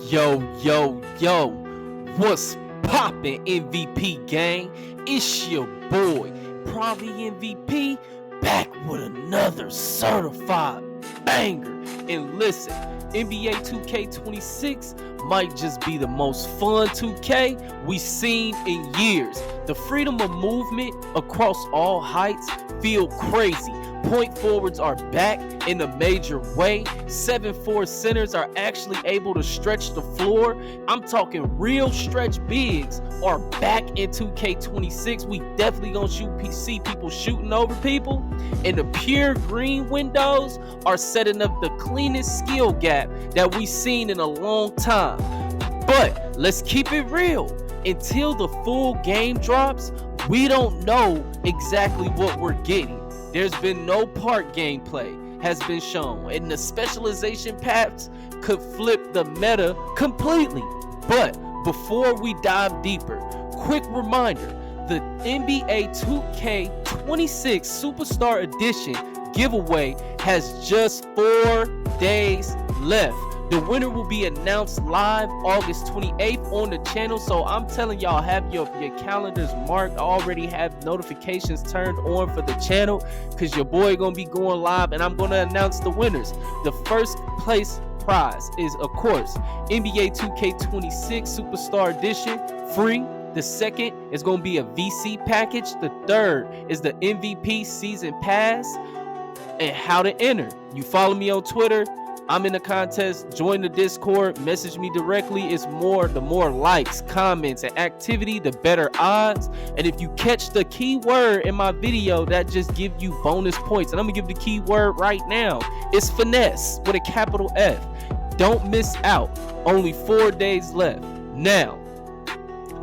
Yo, what's poppin', MVP gang? It's your boy, probably MVP, back with another certified banger. And listen, NBA 2K26 might just be the most fun 2K we've seen in years. The freedom of movement across all heights feel crazy. Point forwards are back in a major way. 7'4" centers are actually able to stretch the floor. I'm talking real stretch bigs are back in 2K26. We definitely gonna see people shooting over people. And the pure green windows are setting up the cleanest skill gap that we've seen in a long time. But let's keep it real. Until the full game drops, we don't know exactly what we're getting. There's been no part gameplay has been shown, and the specialization paths could flip the meta completely. But before we dive deeper, quick reminder, the NBA 2K26 Superstar Edition giveaway has just 4 days left. The winner will be announced live August 28th on the channel. So I'm telling y'all, have your calendars marked. Already have notifications turned on for the channel, because your boy gonna be going live and I'm gonna announce the winners. The first place prize is, of course, NBA 2K26 Superstar Edition, free. The second is gonna be a VC package. The third is the MVP Season Pass. And how to enter. You follow me on Twitter. I'm in the contest. Join the Discord. Message me directly. The more likes, comments, and activity, the better odds. And if you catch the keyword in my video, that just give you bonus points. And I'm gonna give the keyword right now. It's finesse with a capital F. Don't miss out. Only 4 days left. Now,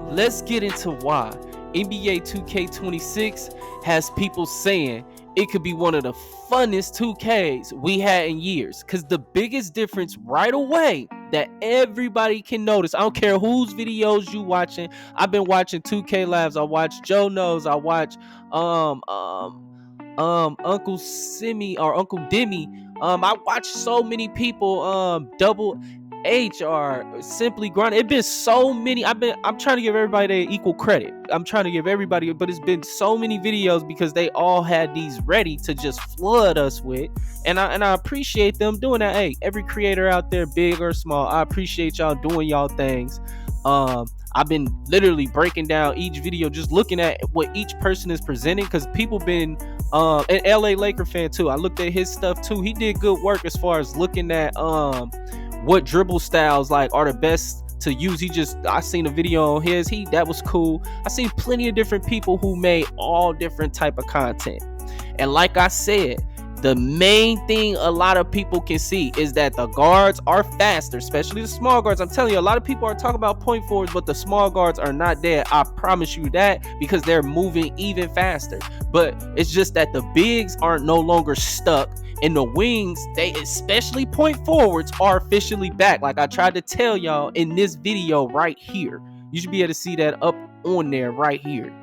let's get into why NBA 2K26 has people saying it could be one of the funnest 2Ks we had in years. Because the biggest difference right away that everybody can notice, I don't care whose videos you watching. I've been watching 2K Labs. I watch Joe Knows. I watch Uncle Simi or Uncle Demi. I watch so many people. Double H or Simply Grind. It's been so many. I'm trying to give everybody their equal credit. I'm trying to give everybody, but it's been so many videos because they all had these ready to just flood us with, and I appreciate them doing that. Hey, every creator out there, big or small, I appreciate y'all doing y'all things. I've been literally breaking down each video, just looking at what each person is presenting, because people been an LA Laker fan too. I looked at his stuff too. He did good work as far as looking at what dribble styles like are the best to use. I seen a video on his, that was cool. I seen plenty of different people who made all different type of content. And like I said, the main thing a lot of people can see is that the guards are faster, especially the small guards. I'm telling you, a lot of people are talking about point forwards, but the small guards are not dead. I promise you that, because they're moving even faster. But it's just that the bigs aren't no longer stuck. And the wings, they especially point forwards, are officially back. Like I tried to tell y'all in this video right here. You should be able to see that up on there right here.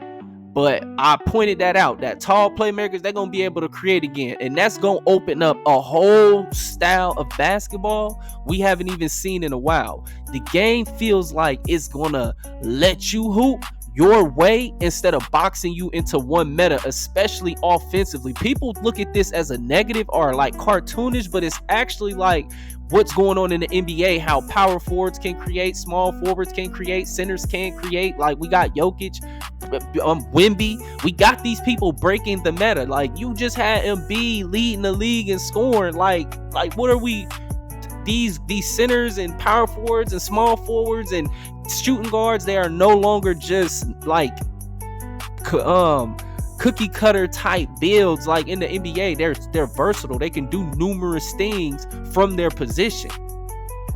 But I pointed that out, that tall playmakers, they're going to be able to create again. And that's going to open up a whole style of basketball we haven't even seen in a while. The game feels like it's going to let you hoop your way instead of boxing you into one meta, especially offensively. People look at this as a negative or like cartoonish, but it's actually like what's going on in the NBA, how power forwards can create, small forwards can create, centers can create. Like we got Jokic, Wemby, we got these people breaking the meta. Like you just had Embiid leading the league in scoring. Like what are we? These centers and power forwards and small forwards and shooting guards, they are no longer just like cookie cutter type builds like in the NBA. They're versatile. They can do numerous things from their position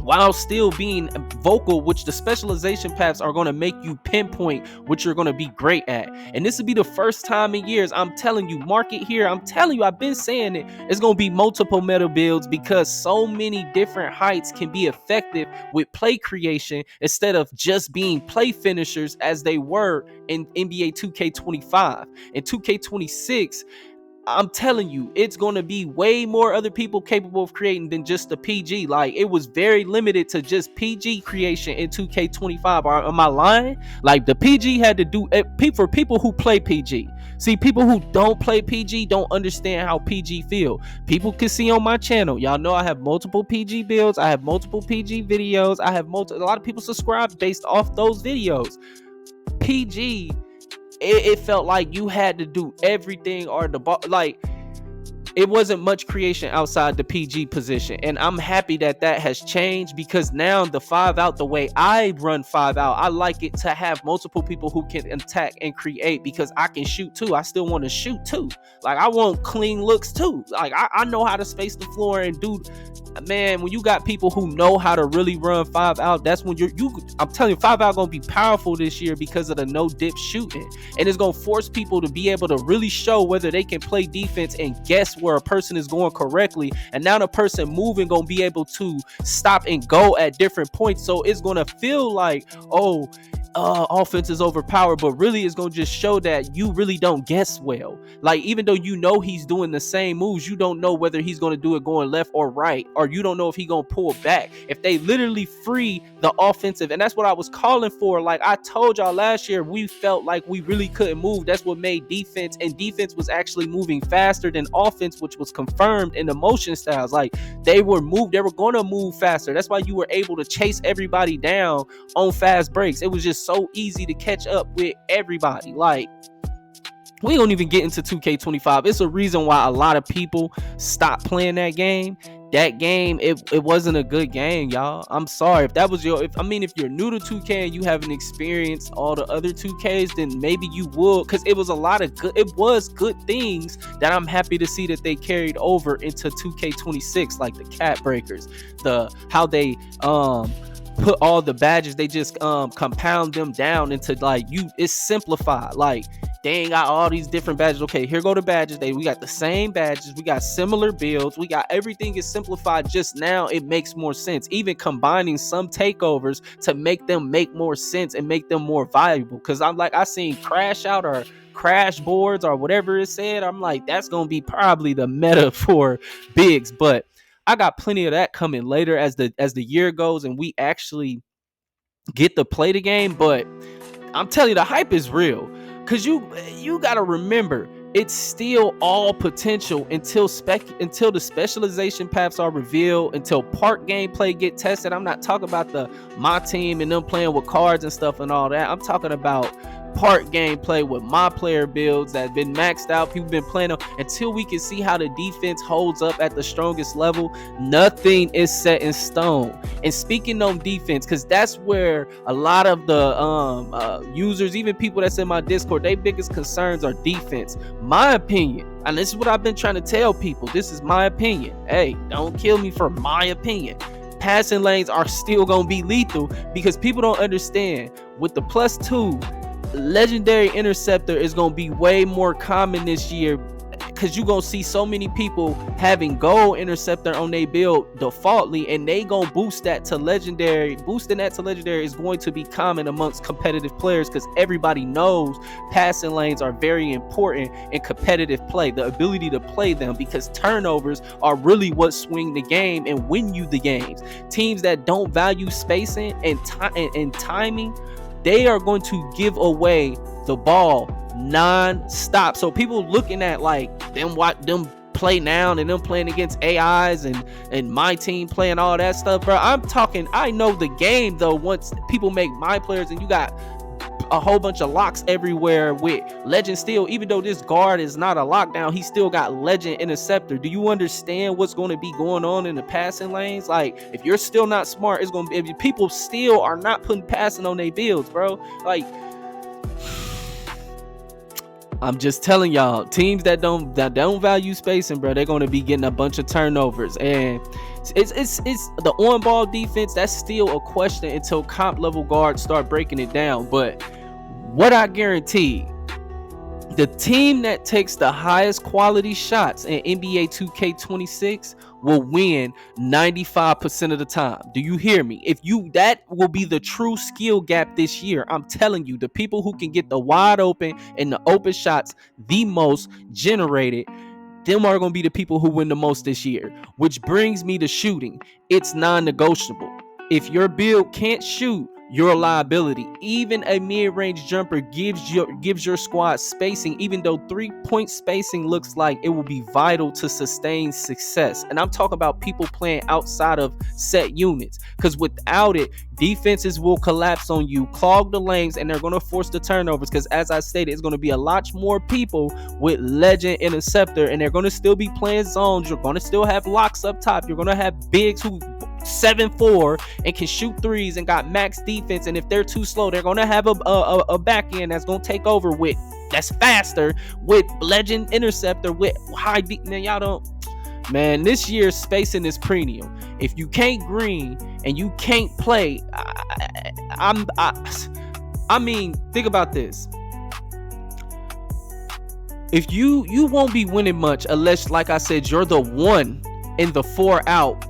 while still being vocal, which the specialization paths are going to make you pinpoint what you're going to be great at. And this will be the first time in years, I'm telling you, mark it here. I'm telling you, I've been saying it's going to be multiple meta builds, because so many different heights can be effective with play creation instead of just being play finishers as they were in NBA 2K25. And 2K26, I'm telling you, it's going to be way more other people capable of creating than just the PG. Like, it was very limited to just PG creation in 2K25. Am I lying? Like, the PG had to do it for people who play PG. See, people who don't play PG don't understand how PG feel. People can see on my channel. Y'all know I have multiple PG builds. I have multiple PG videos. I have a lot of people subscribe based off those videos. PG, it felt like you had to do everything or the ball. Like, it wasn't much creation outside the PG position. And I'm happy that has changed, because now the 5 out, the way I run 5 out, I like it to have multiple people who can attack and create, because I can shoot too. I still want to shoot too. Like, I want clean looks too. Like, I know how to space the floor and do. Man, when you got people who know how to really run 5 out, that's when I'm telling you, 5 out gonna be powerful this year because of the no dip shooting. And it's gonna force people to be able to really show whether they can play defense and guess where a person is going correctly. And now the person moving gonna be able to stop and go at different points. So it's gonna feel like, oh, offense is overpowered, but really it's gonna just show that you really don't guess well. Like, even though you know he's doing the same moves, you don't know whether he's gonna do it going left or right, or you don't know if he's gonna pull back. If they literally free the offensive, and that's what I was calling for. Like, I told y'all last year, we felt like we really couldn't move. That's what made defense, and defense was actually moving faster than offense, which was confirmed in the motion styles. Like, they were gonna move faster. That's why you were able to chase everybody down on fast breaks. It was just so easy to catch up with everybody. Like, we don't even get into 2K25. It's a reason why a lot of people stopped playing that game. That game, it wasn't a good game, y'all. I'm sorry. If that was if you're new to 2K and you haven't experienced all the other 2Ks, then maybe you would, because it was good things that I'm happy to see that they carried over into 2K26, like the cat breakers, how they put all the badges, they just compound them down into, like, it's simplified. Like, they ain't got all these different badges. Okay, here go the badges. We got the same badges. We got similar builds. We got everything is simplified. Just now it makes more sense. Even combining some takeovers to make them make more sense and make them more valuable. Because I seen crash out or crash boards or whatever it said. I'm like, that's gonna be probably the meta for bigs. But I got plenty of that coming later as the year goes and we actually get to play the game. But I'm telling you, the hype is real, because you gotta remember, it's still all potential until the specialization paths are revealed, until park gameplay get tested. I'm not talking about my team and them playing with cards and stuff and all that. I'm talking about part gameplay with my player builds that have been maxed out. People been playing them. Until we can see how the defense holds up at the strongest level, nothing is set in stone. And speaking on defense, because that's where a lot of the users, even people that's in my Discord, their biggest concerns are defense. My opinion, and this is what I've been trying to tell people, this is my opinion. Hey, don't kill me for my opinion. Passing lanes are still gonna be lethal, because people don't understand, with the +2, Legendary Interceptor is going to be way more common this year, because you're going to see so many people having Gold Interceptor on their build defaultly, and they going to boost that to Legendary. Boosting that to Legendary is going to be common amongst competitive players, because everybody knows passing lanes are very important in competitive play. The ability to play them, because turnovers are really what swing the game and win you the games. Teams that don't value spacing and timing, they are going to give away the ball non-stop. So people looking at, like, them play now and them playing against AIs and my team playing all that stuff, bro. I know the game though. Once people make my players, and you got a whole bunch of locks everywhere with Legend still, even though this guard is not a lockdown, he still got Legend Interceptor. Do you understand what's going to be going on in the passing lanes? Like, if you're still not smart, it's going to be, if people still are not putting passing on their builds, bro. Like, I'm just telling y'all, teams that don't value spacing, bro, they're going to be getting a bunch of turnovers. And it's the on-ball defense, that's still a question until comp level guards start breaking it down. But what I guarantee, the team that takes the highest quality shots in NBA 2K26 will win 95% of the time. Do you hear me? That will be the true skill gap this year. I'm telling you, the people who can get the wide open and the open shots the most generated, them are going to be the people who win the most this year. Which brings me to shooting. It's non-negotiable. If your build can't shoot, you're a liability. Even a mid-range jumper gives your squad spacing, even though 3-point spacing looks like it will be vital to sustain success. And I'm talking about people playing outside of set units, because without it, defenses will collapse on you, clog the lanes, and they're going to force the turnovers, because as I stated, it's going to be a lot more people with Legend Interceptor, and they're going to still be playing zones. You're going to still have locks up top. You're going to have bigs who 7'4" and can shoot threes and got max defense, and if they're too slow, they're going to have a back end that's going to take over with that's faster with Legend Interceptor with high deep. Man, y'all don't. Man, this year's spacing is premium. If you can't green and you can't play, I mean, think about this. If you won't be winning much unless, like I said, you're the one in the 4 out,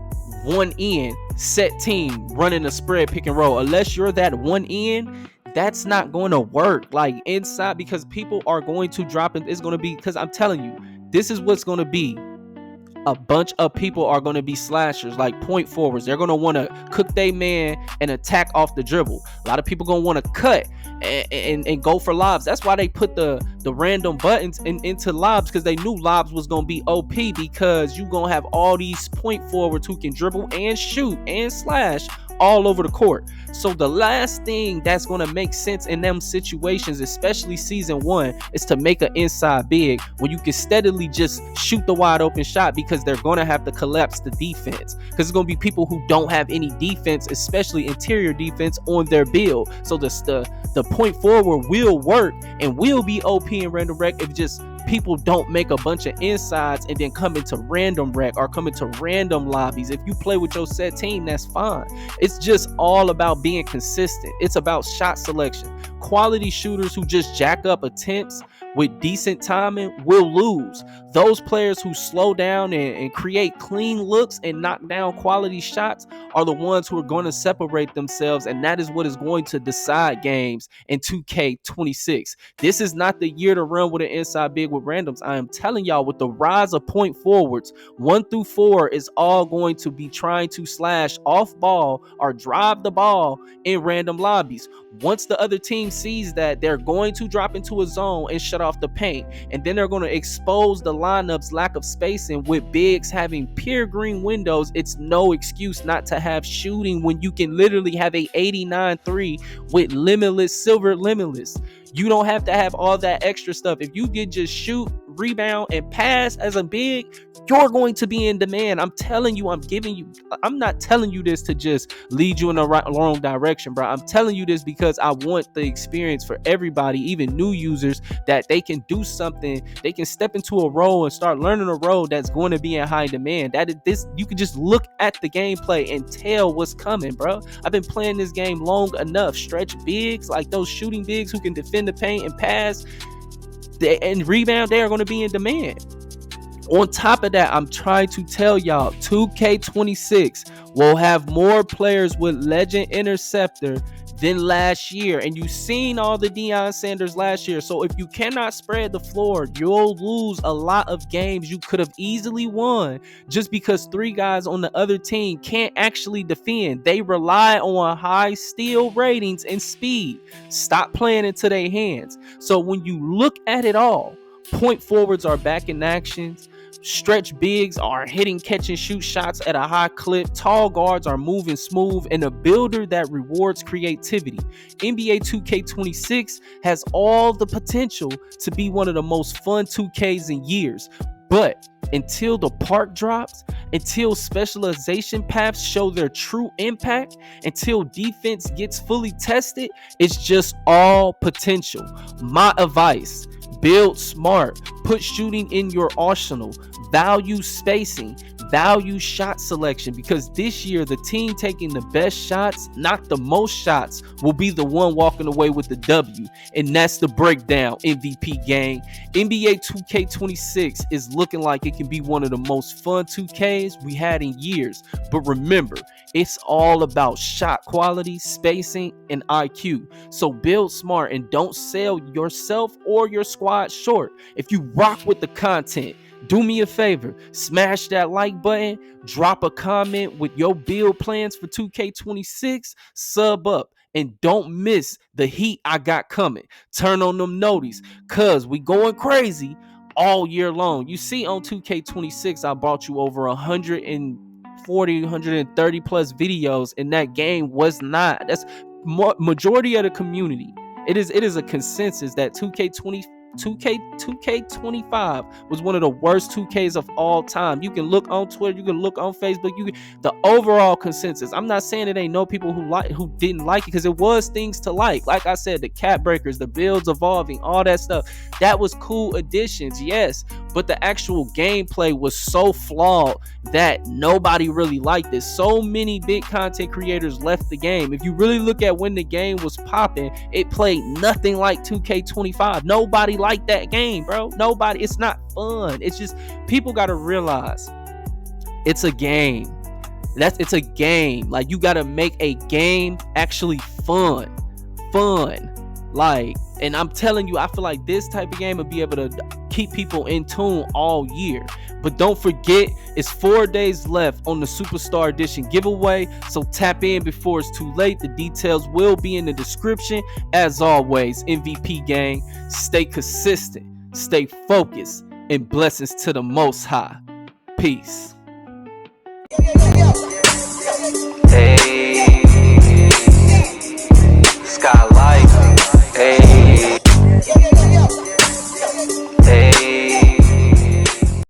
1 in set team running a spread pick and roll. Unless you're that 1 in, that's not going to work like inside, because people are going to drop it. It's going to be, because I'm telling you, this is what's going to be. A bunch of people are going to be slashers, like point forwards. They're going to want to cook their man and attack off the dribble. A lot of people going to want to cut and go for lobs. That's why they put the random buttons into lobs, because they knew lobs was going to be OP, because you going to have all these point forwards who can dribble and shoot and slash all over the court. So the last thing that's going to make sense in them situations, especially season 1, is to make an inside big when you can steadily just shoot the wide open shot, because they're going to have to collapse the defense, because it's going to be people who don't have any defense, especially interior defense, on their build. So the point forward will work and will be OP in random rec if just people don't make a bunch of insides and then come into random rec or come into random lobbies. If you play with your set team, that's fine. It's just all about being consistent. It's about shot selection. Quality shooters who just jack up attempts with decent timing will lose. Those players who slow down and create clean looks and knock down quality shots are the ones who are going to separate themselves, and that is what is going to decide games in 2K26. This is not the year to run with an inside big with randoms. I am telling y'all, with the rise of point forwards, 1 through 4 is all going to be trying to slash off ball or drive the ball in random lobbies. Once the other team sees that, they're going to drop into a zone and shut off the paint, and then they're going to expose the lineup's lack of spacing. With bigs having pure green windows, it's no excuse not to have shooting when you can literally have a 89-3 with limitless, silver limitless. You don't have to have all that extra stuff. If you can just shoot, rebound, and pass as a big, you're going to be in demand. I'm telling you, I'm not telling you this to just lead you in the wrong direction, bro. I'm telling you this because I want the experience for everybody, even new users, that they can do something. They can step into a role and start learning a role that's going to be in high demand. That is this. You can just look at the gameplay and tell what's coming, bro. I've been playing this game long enough. Stretch bigs, like those shooting bigs who can defend the paint and pass and rebound, they are going to be in demand. On top of that, I'm trying to tell y'all, 2K26 will have more players with Legend Interceptor than last year. And you've seen all the Deion Sanders last year. So if you cannot spread the floor, you'll lose a lot of games you could have easily won just because 3 guys on the other team can't actually defend. They rely on high steal ratings and speed. Stop playing into their hands. So when you look at it all, point forwards are back in action. Stretch bigs are hitting catch and shoot shots at a high clip. Tall guards are moving smooth, and a builder that rewards creativity. NBA 2K26 has all the potential to be one of the most fun 2Ks in years. But until the park drops, until specialization paths show their true impact, until defense gets fully tested, it's just all potential. My advice: build smart, put shooting in your arsenal, value spacing, value shot selection, because this year the team taking the best shots, not the most shots, will be the one walking away with the W. And that's the breakdown, MVP gang. NBA 2K26 is looking like it can be one of the most fun 2Ks we had in years. But remember, it's all about shot quality, spacing, and IQ. So build smart and don't sell yourself or your squad short. If you rock with the content, Do me a favor, smash that like button, drop a comment with your build plans for 2K26, sub up, and don't miss the heat I got coming. Turn on them noties, cause we going crazy all year long. You see, on 2K26, I brought you over 140, 130 plus videos, and that game was not. That's majority of the community. It is a consensus that 2K25 was one of the worst 2Ks of all time. You can look on Twitter, you can look on Facebook, the overall consensus. I'm not saying it ain't no people who didn't like it, because it was things to like. Like I said, the cap breakers, the builds evolving, all that stuff. That was cool additions, yes. But the actual gameplay was so flawed that nobody really liked it. So many big content creators left the game. If you really look at when the game was popping, it played nothing like 2K25. Nobody liked that game, bro. Nobody. It's not fun. It's just, people got to realize it's a game. It's a game. Like, you got to make a game actually fun. Like, and I'm telling you, I feel like this type of game will be able to keep people in tune all year. But don't forget, it's 4 days left on the Superstar Edition giveaway, so tap in before it's too late. The details will be in the description. As always, MVP gang, stay consistent, stay focused, and blessings to the Most High. Peace.